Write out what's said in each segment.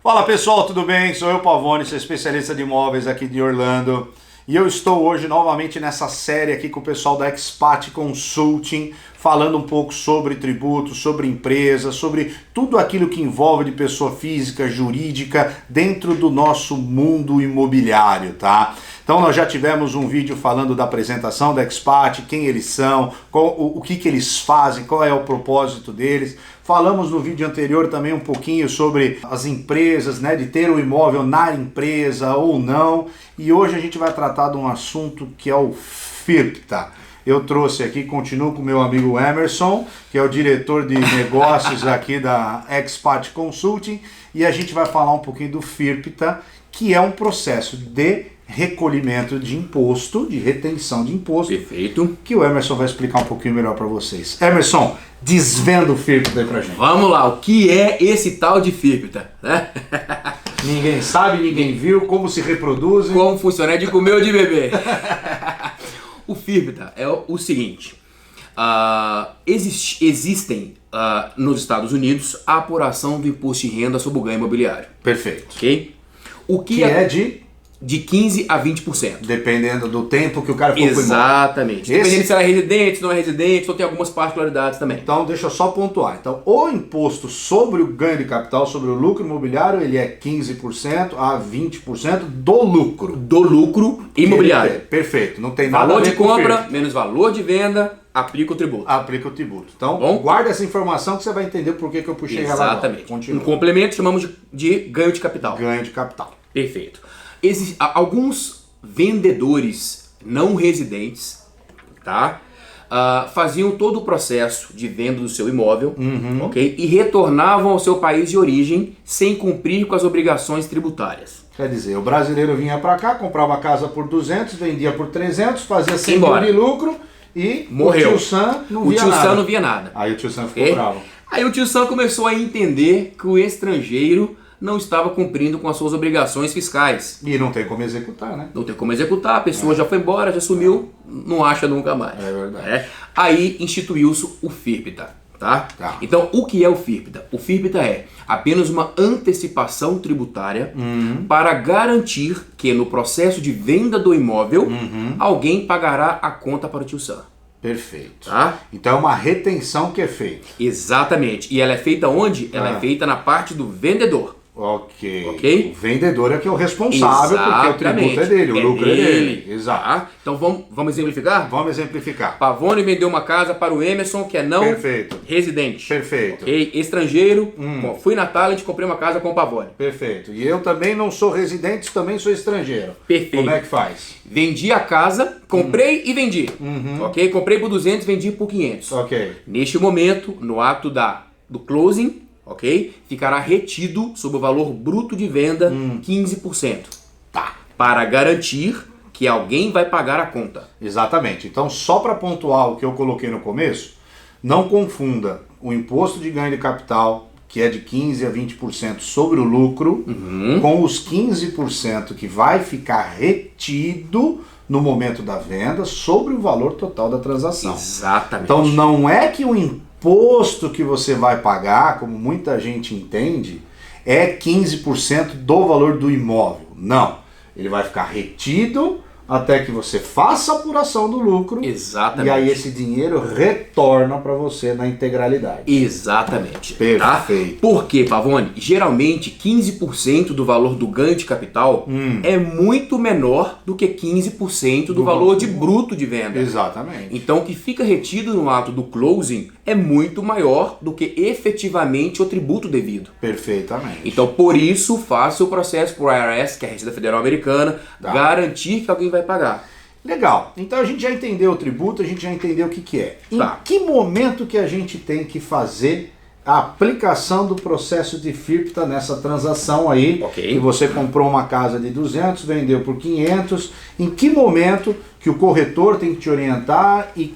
Fala pessoal, tudo bem? Sou eu, Pavone, sou especialista de imóveis aqui de Orlando. E eu estou hoje novamente nessa série aqui com o pessoal da Expat Consulting, falando um pouco sobre tributos, sobre empresa, sobre tudo aquilo que envolve de pessoa física, jurídica, dentro do nosso mundo imobiliário, tá? Então nós já tivemos um vídeo falando da apresentação da Expat, quem eles são, o que eles fazem, qual é o propósito deles. Falamos no vídeo anterior também um pouquinho sobre as empresas, né, de ter o imóvel na empresa ou não. E hoje a gente vai tratar de um assunto que é o FIRPTA. Eu trouxe aqui, continuo com o meu amigo Emerson, que é o diretor de negócios aqui da Expat Consulting, e a gente vai falar um pouquinho do FIRPTA, que é um processo de recolhimento de imposto, de retenção de imposto. Perfeito. Que o Emerson vai explicar um pouquinho melhor para vocês. Emerson, desvenda o FIRPTA aí pra gente. Vamos lá, o que é esse tal de FIRPTA, né? Ninguém sabe, ninguém viu, como se reproduzem. Como funciona, é de comer ou de beber? O FIRPTA é o seguinte, existem nos Estados Unidos a apuração do imposto de renda sobre o ganho imobiliário. Perfeito. Ok? O que é de 15% a 20%. Dependendo do tempo que o cara ficou com o imóvel. Exatamente. Dependendo se ela é residente, se não é residente, então tem algumas particularidades também. Então deixa eu só pontuar. Então o imposto sobre o ganho de capital, sobre o lucro imobiliário, ele é 15% a 20% do lucro. Do lucro imobiliário. Perfeito. Não tem nada valor a ver de com compra menos valor de venda, aplica o tributo. Aplica o tributo. Então Bom? guarda essa informação que você vai entender por que eu puxei ela agora. Exatamente. Continua. Um complemento chamamos de ganho de capital. Ganho de capital. Perfeito. Alguns vendedores não residentes, tá? Faziam todo o processo de venda do seu imóvel, ok? E retornavam ao seu país de origem sem cumprir com as obrigações tributárias. Quer dizer, o brasileiro vinha para cá, comprava a casa por 200, vendia por 300, fazia 100 mil de lucro e morreu. O tio Sam não via nada. Aí o tio Sam ficou bravo. Aí o tio Sam começou a entender que o estrangeiro não estava cumprindo com as suas obrigações fiscais. E não tem como executar, né? Não tem como executar, a pessoa já foi embora, já sumiu, não acha nunca mais. É verdade. Aí instituiu-se o FIRPTA, tá? Então, o que é o FIRPTA? O FIRPTA é apenas uma antecipação tributária para garantir que no processo de venda do imóvel, alguém pagará a conta para o tio Sam. Perfeito. Tá? Então é uma retenção que é feita. Exatamente. E ela é feita onde? Ela é feita na parte do vendedor. Ok. O vendedor é que é o responsável, porque o tributo é dele, o lucro é dele. Exato. Tá? Então vamos exemplificar? Vamos exemplificar. Pavone vendeu uma casa para o Emerson, que é não residente. Perfeito. Ok? Estrangeiro. Bom, fui na Talent, comprei uma casa com o Pavone. Perfeito. E eu também não sou residente, também sou estrangeiro. Perfeito. Como é que faz? Vendi a casa, comprei e vendi. Ok? Comprei por 200, vendi por 500. Ok. Neste momento, no ato do closing, ok? Ficará retido sobre o valor bruto de venda 15%. Tá. Para garantir que alguém vai pagar a conta. Exatamente. Então, só para pontuar o que eu coloquei no começo, não confunda o imposto de ganho de capital, que é de 15% a 20% sobre o lucro, com os 15% que vai ficar retido no momento da venda sobre o valor total da transação. Exatamente. Então, não é que o imposto que você vai pagar, como muita gente entende, é 15% do valor do imóvel. Não. Ele vai ficar retido até que você faça a apuração do lucro. Exatamente. E aí esse dinheiro retorna para você na integralidade. Exatamente. Perfeito. Tá? Por quê, Pavone? Geralmente 15% do valor do ganho de capital é muito menor do que 15% do valor de bruto de venda. Exatamente. Então o que fica retido no ato do closing é muito maior do que efetivamente o tributo devido. Perfeitamente. Então por isso faça o processo para o IRS, que é a Receita Federal Americana, garantir que alguém vai pagar. Legal. Então a gente já entendeu o tributo, a gente já entendeu o que é. Em que momento que a gente tem que fazer a aplicação do processo de FIRPTA nessa transação aí? Que você comprou uma casa de 200, vendeu por 500. Em que momento que o corretor tem que te orientar e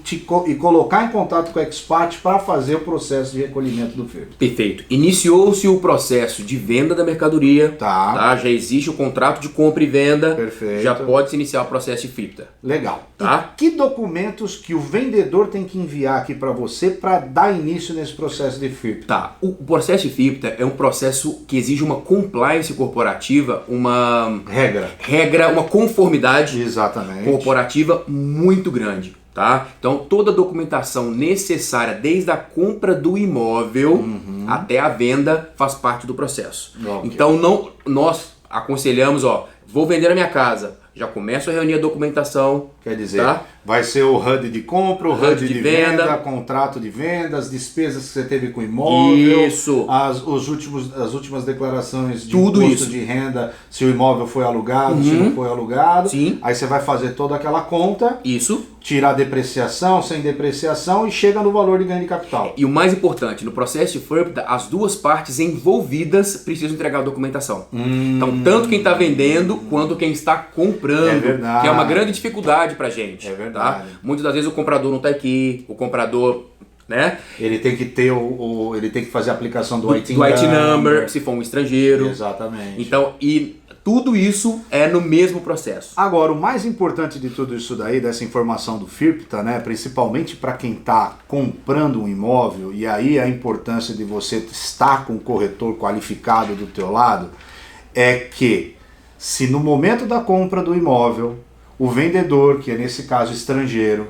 colocar em contato com o Expat para fazer o processo de recolhimento do FIRPTA. Perfeito. Iniciou-se o processo de venda da mercadoria, Tá. Já existe o contrato de compra e venda, Perfeito. já pode se iniciar o processo de FIPTA. Legal. Tá? E que documentos que o vendedor tem que enviar aqui para você para dar início nesse processo de FIRPTA? Tá. O processo de FIPTA é um processo que exige uma compliance corporativa, uma Regra. uma conformidade Exatamente. corporativa muito grande. Tá? Então toda a documentação necessária desde a compra do imóvel até a venda faz parte do processo. Ok. Então nós aconselhamos, vou vender a minha casa, já começo a reunir a documentação. Quer dizer, tá? vai ser o HUD de compra, o HUD de venda, venda, contrato de venda, as despesas que você teve com o imóvel, Isso. as últimas declarações de Tudo imposto isso. de renda, se o imóvel foi alugado, se não foi alugado. Sim. Aí você vai fazer toda aquela conta, Isso. tirar depreciação, sem depreciação e chega no valor de ganho de capital. E o mais importante, no processo de FIPTA, as duas partes envolvidas precisam entregar a documentação. Então, tanto quem está vendendo quanto quem está comprando, É verdade. que é uma grande dificuldade pra gente. É verdade. Tá? Muitas das vezes o comprador não está aqui, o comprador, né? Ele tem que ter ele tem que fazer a aplicação do IT do IT number, se for um estrangeiro. Exatamente. Então, e tudo isso é no mesmo processo. Agora, o mais importante de tudo isso daí, dessa informação do FIRPTA, né, principalmente para quem está comprando um imóvel, e aí a importância de você estar com um corretor qualificado do teu lado, é que se no momento da compra do imóvel, o vendedor, que é nesse caso estrangeiro,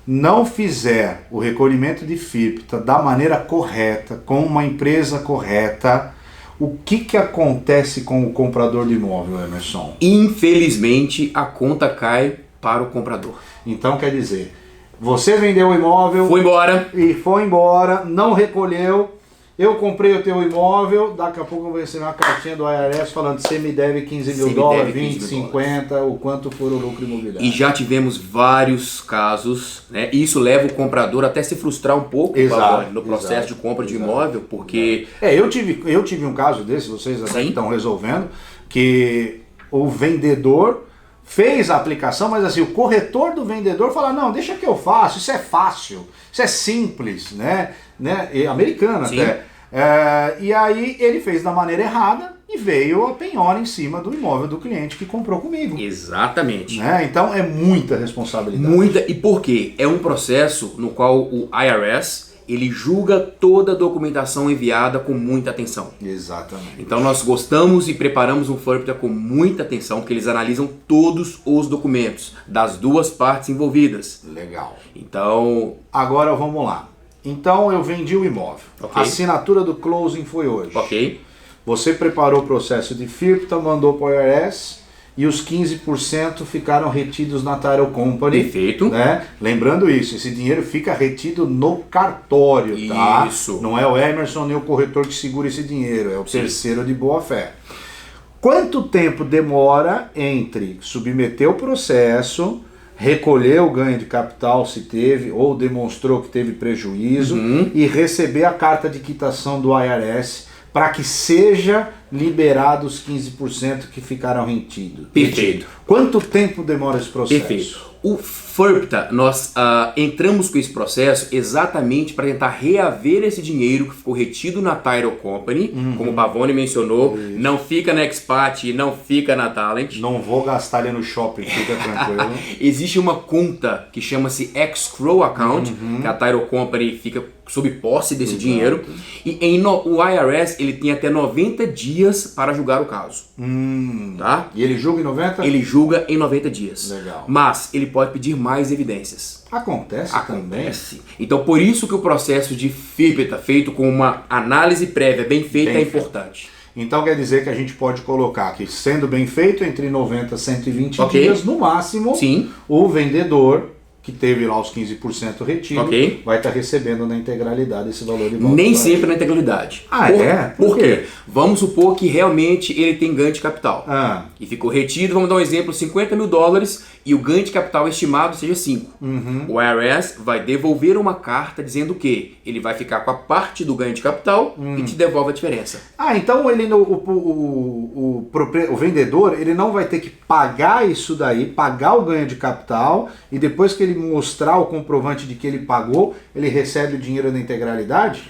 não fizer o recolhimento de FIPTA da maneira correta, com uma empresa correta, o que acontece com o comprador de imóvel, Emerson? Infelizmente, a conta cai para o comprador. Então, quer dizer, você vendeu o imóvel Foi embora. e foi embora, não recolheu, eu comprei o teu imóvel, daqui a pouco eu vou receber uma cartinha do IRS falando que você me deve 15 mil Você me dólares, deve 20, 15 mil 50, o quanto for o lucro imobiliário. E já tivemos vários casos, né? E isso leva o comprador até se frustrar um pouco, Exato, Pavone, no processo exato, de compra de exato. imóvel, porque Eu tive um caso desse, vocês até Sim. estão resolvendo, que o vendedor fez a aplicação, mas assim, o corretor do vendedor fala, não, deixa que eu faço, isso é fácil, isso é simples, né? E americano Sim. até. E aí ele fez da maneira errada e veio a penhora em cima do imóvel do cliente que comprou comigo. exatamente. Né? Então é muita responsabilidade. Muita, e por quê? É um processo no qual o IRS, ele julga toda a documentação enviada com muita atenção. Exatamente. Então nós gostamos e preparamos um FIPTA com muita atenção, porque eles analisam todos os documentos das duas partes envolvidas. Legal. Então, Agora vamos lá. Então eu vendi o imóvel. Ok. A assinatura do closing foi hoje. ok? Você preparou o processo de FIPTA, mandou para o IRS e os 15% ficaram retidos na Title Company. Perfeito. Né? Lembrando isso, esse dinheiro fica retido no cartório, tá? Isso. Não é o Emerson nem o corretor que segura esse dinheiro, é o Sim. terceiro de boa fé. Quanto tempo demora entre submeter o processo, recolher o ganho de capital se teve ou demonstrou que teve prejuízo e receber a carta de quitação do IRS para que seja liberado os 15% que ficaram retidos? Perfeito. Quanto tempo demora esse processo? Perfeito. O FIPTA, nós entramos com esse processo exatamente para tentar reaver esse dinheiro que ficou retido na Title Company, como o Pavone mencionou, não fica na Expat e não fica na Talent. Não vou gastar ali no shopping, fica tranquilo. Existe uma conta que chama-se Escrow Account, que a Title Company fica sob posse desse dinheiro, e o IRS ele tem até 90 dias para julgar o caso. Tá? E ele julga em 90? Ele julga em 90 dias. Legal. Mas ele pode pedir mais evidências. Acontece também. Acontece. Então por isso que o processo de FIPTA feito com uma análise prévia bem feita Bem é feito. importante. Então quer dizer que a gente pode colocar que, sendo bem feito, entre 90 e 120 Ok. dias, no máximo, Sim. o vendedor que teve lá os 15% retido, Ok. vai estar recebendo na integralidade esse valor de volta. Nem sempre na integralidade. Por quê? Quê? Vamos supor que realmente ele tem ganho de capital. Ah, E ficou retido, vamos dar um exemplo, $50 mil e o ganho de capital estimado seja 5. O IRS vai devolver uma carta dizendo que ele vai ficar com a parte do ganho de capital e te devolve a diferença. então ele, o vendedor ele não vai ter que pagar isso daí, pagar o ganho de capital, e depois que ele mostrar o comprovante de que ele pagou, ele recebe o dinheiro na integralidade?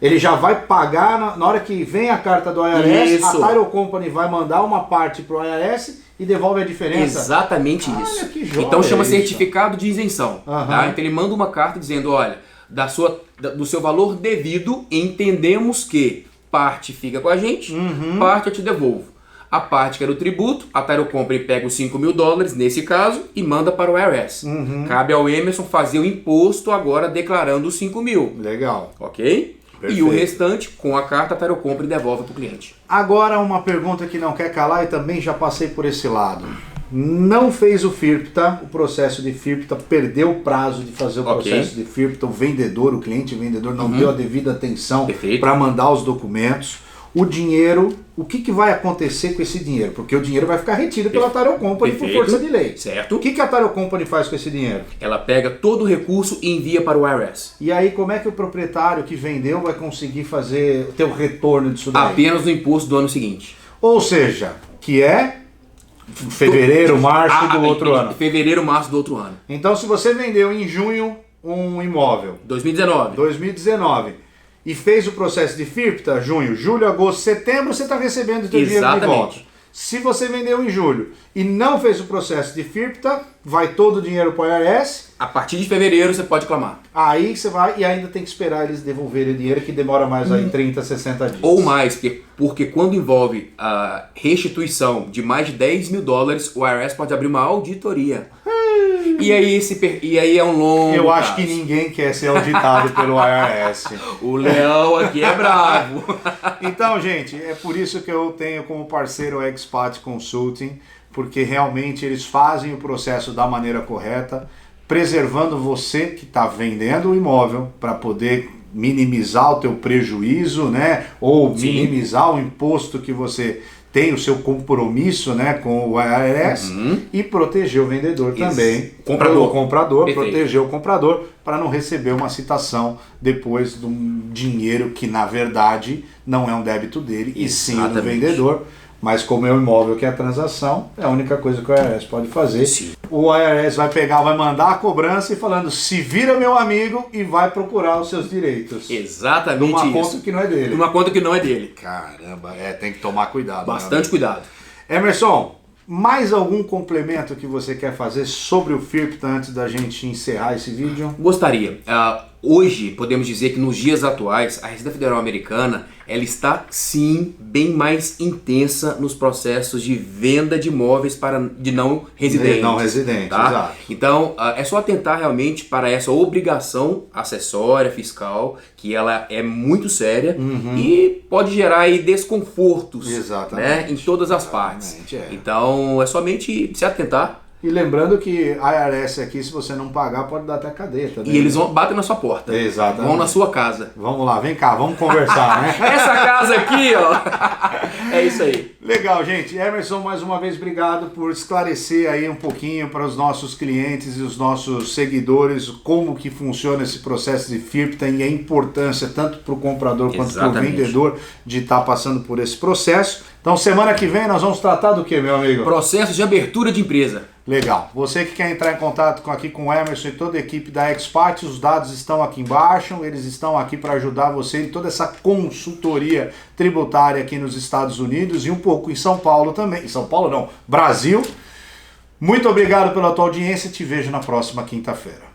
Ele já vai pagar na hora que vem a carta do IRS, Isso. a Title Company vai mandar uma parte para o IRS e devolve a diferença? Exatamente Olha, isso. que joia Então chama isso. certificado de isenção. Aham. Tá? Então ele manda uma carta dizendo, olha, do seu valor devido, entendemos que parte fica com a gente, parte eu te devolvo. A parte que era o tributo, a Title Company pega os $5 mil nesse caso e manda para o IRS. Cabe ao Emerson fazer o imposto agora declarando os 5 mil. Legal. Ok? Perfeito. E o restante, com a carta, a Title Company devolve para o cliente. Agora uma pergunta que não quer calar e também já passei por esse lado. Não fez o FIRPTA, o processo de FIRPTA, perdeu o prazo de fazer o processo de FIRPTA, o vendedor, o cliente vendedor não deu a devida atenção para mandar os documentos. O dinheiro, o que vai acontecer com esse dinheiro? Porque o dinheiro vai ficar retido pela Title Company por força de lei. Certo. O que a Title Company faz com esse dinheiro? Ela pega todo o recurso e envia para o IRS. E aí como é que o proprietário que vendeu vai conseguir ter o retorno disso daí? Apenas no imposto do ano seguinte. Ou seja, que é fevereiro, março do outro ano. Fevereiro, março do outro ano. Então se você vendeu em junho um imóvel, 2019, e fez o processo de FIRPTA, junho, julho, agosto, setembro, você está recebendo o seu dinheiro de volta. Se você vendeu em julho e não fez o processo de FIRPTA, vai todo o dinheiro para o IRS. A partir de fevereiro você pode clamar. Aí você vai e ainda tem que esperar eles devolverem o dinheiro, que demora mais aí 30, 60 dias. Ou mais, porque quando envolve a restituição de mais de $10 mil, o IRS pode abrir uma auditoria. E aí é um longo Eu acho prazo. que ninguém quer ser auditado pelo IRS. O leão aqui é bravo. Então, gente, é por isso que eu tenho como parceiro a Expat Consulting, porque realmente eles fazem o processo da maneira correta, preservando você que está vendendo o imóvel para poder minimizar o teu prejuízo, né? Ou minimizar o imposto que você tem, o seu compromisso, né, com o IRS, e proteger o vendedor também. O comprador, proteger o comprador para não receber uma citação depois de um dinheiro que na verdade não é um débito dele, e sim do vendedor. Mas como é o imóvel que é a transação, é a única coisa que o IRS pode fazer. Sim. O IRS vai mandar a cobrança e falando, se vira meu amigo, e vai procurar os seus direitos. Exatamente Numa isso. conta que não é dele. Numa conta que não é dele. Caramba, tem que tomar cuidado. Bastante cuidado. Emerson, mais algum complemento que você quer fazer sobre o FIRPTA antes da gente encerrar esse vídeo? Gostaria. Hoje, podemos dizer que nos dias atuais, a Receita Federal Americana ela está, sim, bem mais intensa nos processos de venda de imóveis de não residentes. Não residentes, tá? exato. Então, é só atentar realmente para essa obrigação acessória, fiscal, que ela é muito séria e pode gerar aí desconfortos, né, em todas as partes. Então, é somente se atentar. E lembrando que IRS aqui, se você não pagar, pode dar até cadeia também. E eles batem na sua porta. Exatamente. Vão na sua casa. Vamos lá, vem cá, vamos conversar, né? Essa casa aqui, ó. É isso aí. Legal, gente. Emerson, mais uma vez, obrigado por esclarecer aí um pouquinho para os nossos clientes e os nossos seguidores como que funciona esse processo de FIRPTA e a importância tanto para o comprador quanto para o vendedor de estar passando por esse processo. Então, semana que vem nós vamos tratar do que, meu amigo? Processo de abertura de empresa. Legal. Você que quer entrar em contato aqui com o Emerson e toda a equipe da Expat, os dados estão aqui embaixo, eles estão aqui para ajudar você em toda essa consultoria tributária aqui nos Estados Unidos e um pouco em São Paulo também. Em São Paulo não, Brasil. Muito obrigado pela tua audiência, te vejo na próxima quinta-feira.